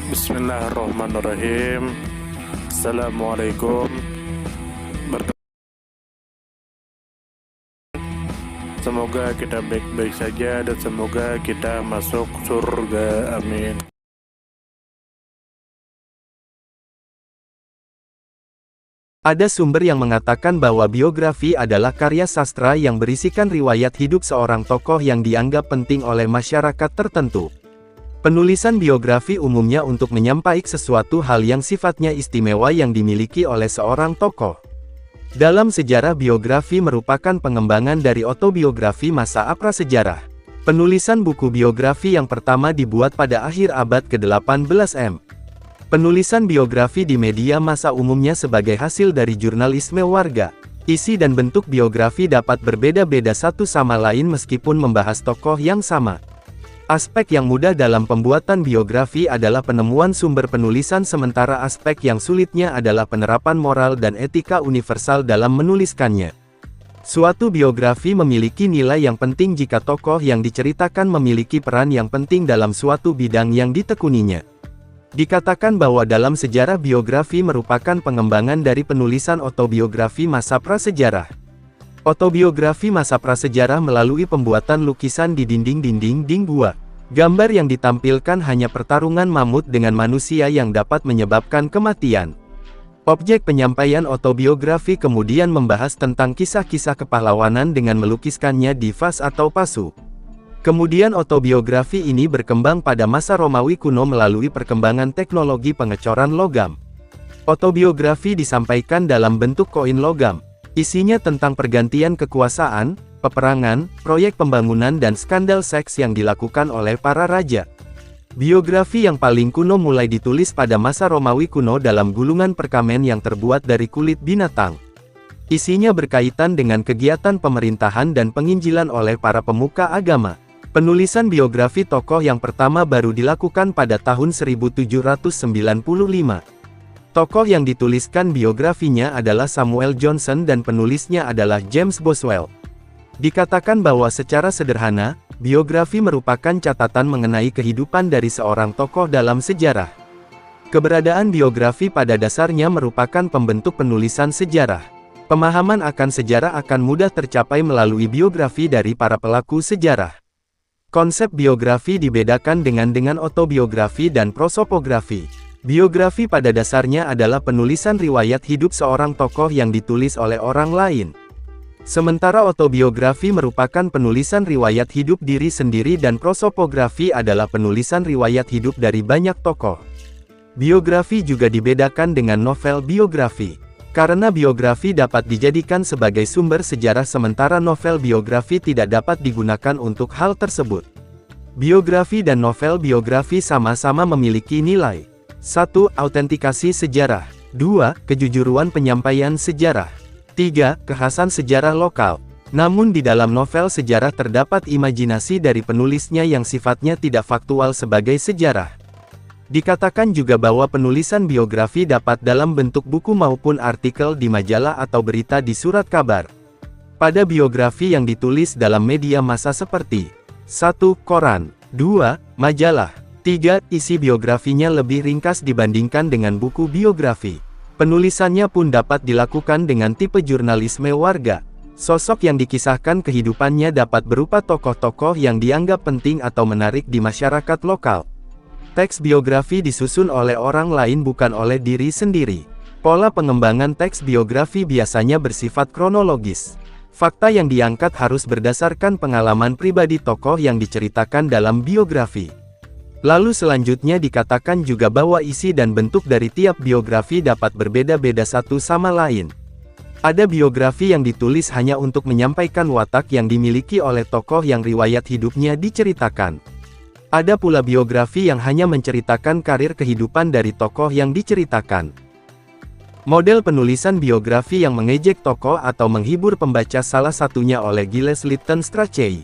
Bismillahirrahmanirrahim. Assalamualaikum. Semoga kita baik-baik saja dan semoga kita masuk surga. Amin. Ada sumber yang mengatakan bahwa biografi adalah karya sastra yang berisikan riwayat hidup seorang tokoh yang dianggap penting oleh masyarakat tertentu. Penulisan biografi umumnya untuk menyampaikan sesuatu hal yang sifatnya istimewa yang dimiliki oleh seorang tokoh. Dalam sejarah, biografi merupakan pengembangan dari autobiografi masa prasejarah. Penulisan buku biografi yang pertama dibuat pada akhir abad ke-18 m. Penulisan biografi di media massa umumnya sebagai hasil dari jurnalisme warga. Isi dan bentuk biografi dapat berbeda-beda satu sama lain meskipun membahas tokoh yang sama. Aspek yang mudah dalam pembuatan biografi adalah penemuan sumber penulisan, sementara aspek yang sulitnya adalah penerapan moral dan etika universal dalam menuliskannya. Suatu biografi memiliki nilai yang penting jika tokoh yang diceritakan memiliki peran yang penting dalam suatu bidang yang ditekuninya. Dikatakan bahwa dalam sejarah biografi merupakan pengembangan dari penulisan autobiografi masa prasejarah. Autobiografi masa prasejarah melalui pembuatan lukisan di dinding-dinding gua. Gambar yang ditampilkan hanya pertarungan mamut dengan manusia yang dapat menyebabkan kematian. Objek penyampaian autobiografi kemudian membahas tentang kisah-kisah kepahlawanan dengan melukiskannya di vas atau pasu. Kemudian autobiografi ini berkembang pada masa Romawi kuno melalui perkembangan teknologi pengecoran logam. Autobiografi disampaikan dalam bentuk koin logam. Isinya tentang pergantian kekuasaan, peperangan, proyek pembangunan dan skandal seks yang dilakukan oleh para raja. Biografi yang paling kuno mulai ditulis pada masa Romawi kuno dalam gulungan perkamen yang terbuat dari kulit binatang. Isinya berkaitan dengan kegiatan pemerintahan dan penginjilan oleh para pemuka agama. Penulisan biografi tokoh yang pertama baru dilakukan pada tahun 1795. Tokoh yang dituliskan biografinya adalah Samuel Johnson dan penulisnya adalah James Boswell. Dikatakan bahwa secara sederhana, biografi merupakan catatan mengenai kehidupan dari seorang tokoh dalam sejarah. Keberadaan biografi pada dasarnya merupakan pembentuk penulisan sejarah. Pemahaman akan sejarah akan mudah tercapai melalui biografi dari para pelaku sejarah. Konsep biografi dibedakan dengan autobiografi dan prosopografi. Biografi pada dasarnya adalah penulisan riwayat hidup seorang tokoh yang ditulis oleh orang lain. Sementara autobiografi merupakan penulisan riwayat hidup diri sendiri dan prosopografi adalah penulisan riwayat hidup dari banyak tokoh. Biografi juga dibedakan dengan novel biografi. Karena biografi dapat dijadikan sebagai sumber sejarah sementara novel biografi tidak dapat digunakan untuk hal tersebut. Biografi dan novel biografi sama-sama memiliki nilai. 1. Autentikasi sejarah. 2. Kejujuran penyampaian sejarah. 3. Kekhasan sejarah lokal. Namun di dalam novel sejarah terdapat imajinasi dari penulisnya yang sifatnya tidak faktual sebagai sejarah. Dikatakan juga bahwa penulisan biografi dapat dalam bentuk buku maupun artikel di majalah atau berita di surat kabar. Pada biografi yang ditulis dalam media massa seperti 1. Koran. 2. Majalah. 3. Isi biografinya lebih ringkas dibandingkan dengan buku biografi. Penulisannya pun dapat dilakukan dengan tipe jurnalisme warga. Sosok yang dikisahkan kehidupannya dapat berupa tokoh-tokoh yang dianggap penting atau menarik di masyarakat lokal. Teks biografi disusun oleh orang lain bukan oleh diri sendiri. Pola pengembangan teks biografi biasanya bersifat kronologis. Fakta yang diangkat harus berdasarkan pengalaman pribadi tokoh yang diceritakan dalam biografi. Lalu selanjutnya dikatakan juga bahwa isi dan bentuk dari tiap biografi dapat berbeda-beda satu sama lain. Ada biografi yang ditulis hanya untuk menyampaikan watak yang dimiliki oleh tokoh yang riwayat hidupnya diceritakan. Ada pula biografi yang hanya menceritakan karir kehidupan dari tokoh yang diceritakan. Model penulisan biografi yang mengejek tokoh atau menghibur pembaca salah satunya oleh Gilles Lytton Strachey.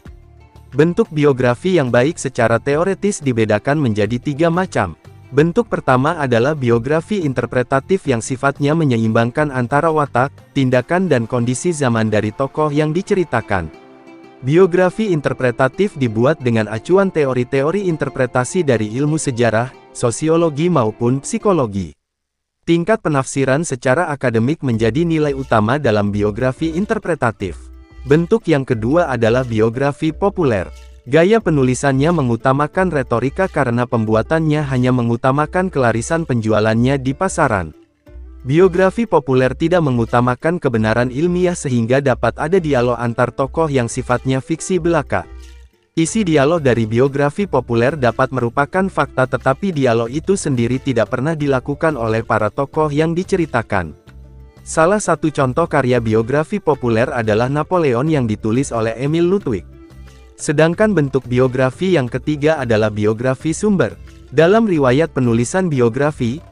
Bentuk biografi yang baik secara teoretis dibedakan menjadi 3 macam. Bentuk pertama adalah biografi interpretatif yang sifatnya menyeimbangkan antara watak, tindakan dan kondisi zaman dari tokoh yang diceritakan. Biografi interpretatif dibuat dengan acuan teori-teori interpretasi dari ilmu sejarah, sosiologi maupun psikologi. Tingkat penafsiran secara akademik menjadi nilai utama dalam biografi interpretatif. Bentuk yang kedua adalah biografi populer. Gaya penulisannya mengutamakan retorika karena pembuatannya hanya mengutamakan kelarisan penjualannya di pasaran. Biografi populer tidak mengutamakan kebenaran ilmiah sehingga dapat ada dialog antar tokoh yang sifatnya fiksi belaka. Isi dialog dari biografi populer dapat merupakan fakta tetapi dialog itu sendiri tidak pernah dilakukan oleh para tokoh yang diceritakan. Salah satu contoh karya biografi populer adalah Napoleon yang ditulis oleh Emil Ludwig. Sedangkan bentuk biografi yang ketiga adalah biografi sumber. Dalam riwayat penulisan biografi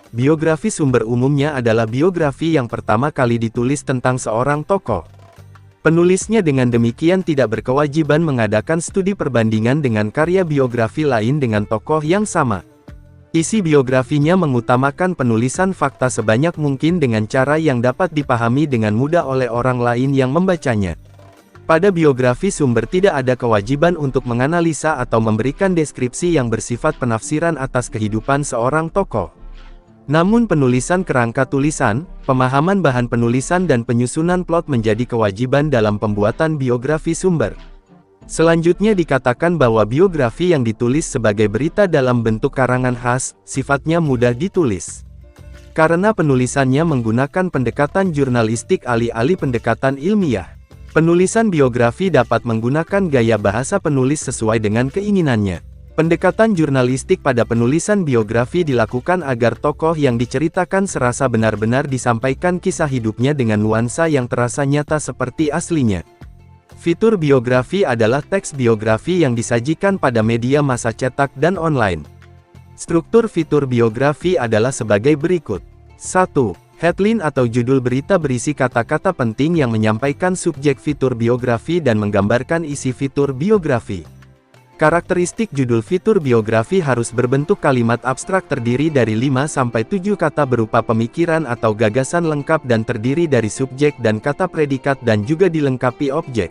sumber umumnya adalah biografi yang pertama kali ditulis tentang seorang tokoh. Penulisnya dengan demikian tidak berkewajiban mengadakan studi perbandingan dengan karya biografi lain dengan tokoh yang sama. Isi biografinya mengutamakan penulisan fakta sebanyak mungkin dengan cara yang dapat dipahami dengan mudah oleh orang lain yang membacanya. Pada biografi sumber tidak ada kewajiban untuk menganalisa atau memberikan deskripsi yang bersifat penafsiran atas kehidupan seorang tokoh. Namun penulisan kerangka tulisan, pemahaman bahan penulisan dan penyusunan plot menjadi kewajiban dalam pembuatan biografi sumber. Selanjutnya dikatakan bahwa biografi yang ditulis sebagai berita dalam bentuk karangan khas, sifatnya mudah ditulis. Karena penulisannya menggunakan pendekatan jurnalistik alih-alih pendekatan ilmiah. Penulisan biografi dapat menggunakan gaya bahasa penulis sesuai dengan keinginannya. Pendekatan jurnalistik pada penulisan biografi dilakukan agar tokoh yang diceritakan serasa benar-benar disampaikan kisah hidupnya dengan nuansa yang terasa nyata seperti aslinya. Fitur biografi adalah teks biografi yang disajikan pada media massa cetak dan online. Struktur fitur biografi adalah sebagai berikut. 1. Headline atau judul berita berisi kata-kata penting yang menyampaikan subjek fitur biografi dan menggambarkan isi fitur biografi. Karakteristik judul fitur biografi harus berbentuk kalimat abstrak terdiri dari 5-7 kata berupa pemikiran atau gagasan lengkap dan terdiri dari subjek dan kata predikat dan juga dilengkapi objek.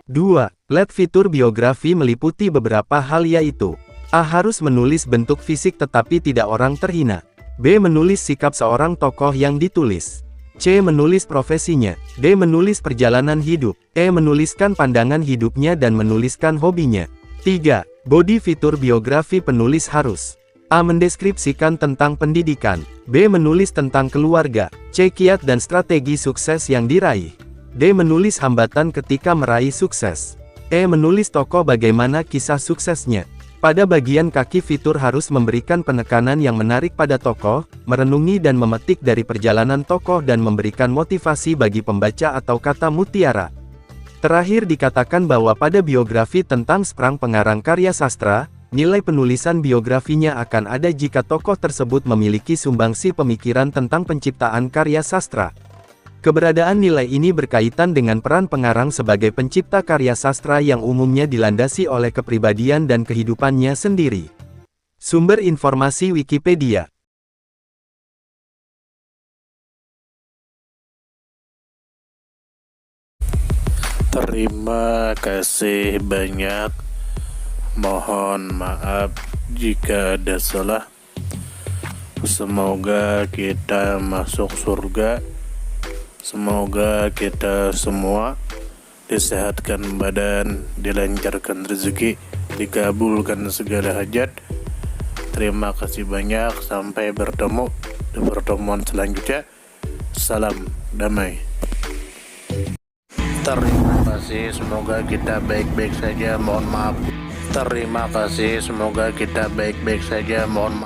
2. Let fitur biografi meliputi beberapa hal yaitu: A. Harus menulis bentuk fisik tetapi tidak orang terhina. B. Menulis sikap seorang tokoh yang ditulis. C. Menulis profesinya. D. Menulis perjalanan hidup. E. Menuliskan pandangan hidupnya dan menuliskan hobinya. 3. Body fitur biografi penulis harus: A. Mendeskripsikan tentang pendidikan. B. Menulis tentang keluarga. C. Kiat dan strategi sukses yang diraih. D. Menulis hambatan ketika meraih sukses. E. Menulis tokoh bagaimana kisah suksesnya. Pada bagian kaki fitur harus memberikan penekanan yang menarik pada tokoh, merenungi dan memetik dari perjalanan tokoh dan memberikan motivasi bagi pembaca atau kata mutiara. Terakhir dikatakan bahwa pada biografi tentang seorang pengarang karya sastra, nilai penulisan biografinya akan ada jika tokoh tersebut memiliki sumbangsi pemikiran tentang penciptaan karya sastra. Keberadaan nilai ini berkaitan dengan peran pengarang sebagai pencipta karya sastra yang umumnya dilandasi oleh kepribadian dan kehidupannya sendiri. Sumber informasi Wikipedia. Terima kasih banyak. Mohon maaf jika ada salah. Semoga kita masuk surga. Semoga kita semua disehatkan badan, dilancarkan rezeki, dikabulkan segala hajat. Terima kasih banyak. Sampai bertemu di pertemuan selanjutnya. Salam damai. Terima kasih. Semoga kita baik-baik saja. Mohon maaf. Terima kasih. Semoga kita baik-baik saja. Mohon maaf.